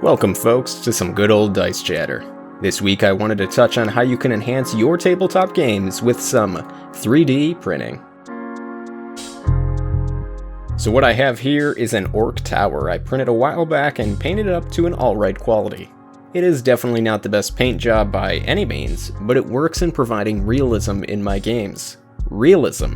Welcome folks to some good old dice chatter. This week I wanted to touch on how you can enhance your tabletop games with some 3D printing. So what I have here is an Orc Tower I printed a while back and painted it up to an alright quality. It is definitely not the best paint job by any means, but it works in providing realism in my games. Realism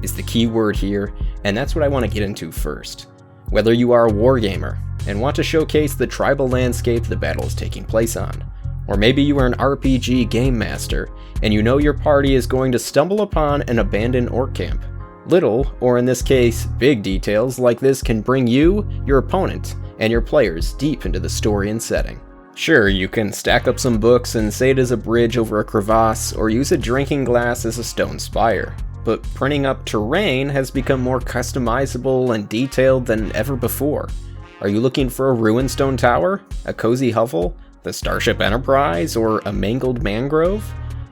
is the key word here, and that's what I want to get into first. Whether you are a wargamer and want to showcase the tribal landscape the battle is taking place on, or maybe you are an RPG game master and you know your party is going to stumble upon an abandoned orc camp, little, or in this case, big details like this can bring you, your opponent, and your players deep into the story and setting. Sure, you can stack up some books and say it is a bridge over a crevasse, or use a drinking glass as a stone spire. But printing up terrain has become more customizable and detailed than ever before. Are you looking for a ruined stone tower, a cozy hovel, the Starship Enterprise, or a mangled mangrove?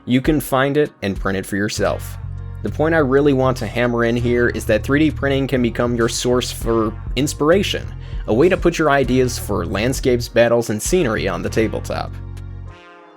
You can find it and print it for yourself. The point I really want to hammer in here is that 3D printing can become your source for inspiration, a way to put your ideas for landscapes, battles, and scenery on the tabletop.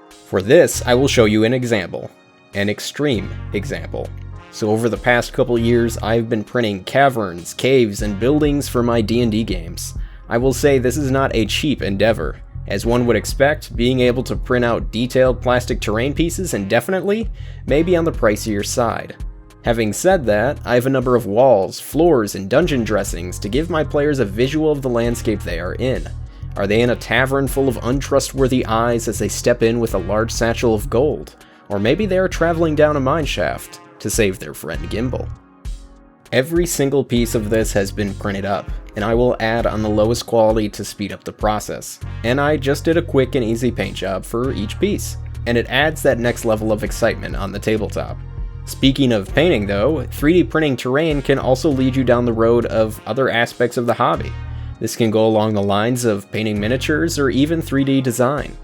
For this, I will show you an example, an extreme example. So over the past couple years, I've been printing caverns, caves, and buildings for my D&D games. I will say this is not a cheap endeavor. As one would expect, being able to print out detailed plastic terrain pieces indefinitely may be on the pricier side. Having said that, I have a number of walls, floors, and dungeon dressings to give my players a visual of the landscape they are in. Are they in a tavern full of untrustworthy eyes as they step in with a large satchel of gold? Or maybe they are traveling down a mineshaft to save their friend Gimbal. Every single piece of this has been printed up, and I will add on the lowest quality to speed up the process. And I just did a quick and easy paint job for each piece, and it adds that next level of excitement on the tabletop. Speaking of painting though, 3D printing terrain can also lead you down the road of other aspects of the hobby. This can go along the lines of painting miniatures or even 3D design.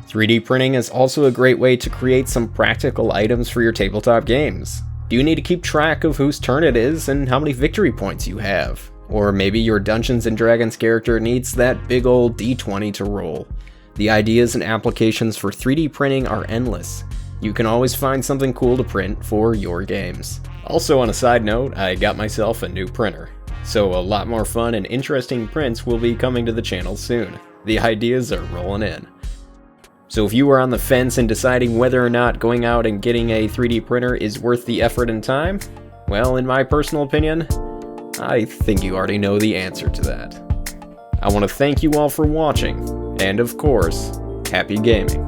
3D printing is also a great way to create some practical items for your tabletop games. Do you need to keep track of whose turn it is and how many victory points you have? Or maybe your Dungeons & Dragons character needs that big old D20 to roll. The ideas and applications for 3D printing are endless. You can always find something cool to print for your games. Also on a side note, I got myself a new printer. So a lot more fun and interesting prints will be coming to the channel soon. The ideas are rolling in. So if you are on the fence and deciding whether or not going out and getting a 3D printer is worth the effort and time, well, in my personal opinion, I think you already know the answer to that. I want to thank you all for watching, and of course, happy gaming.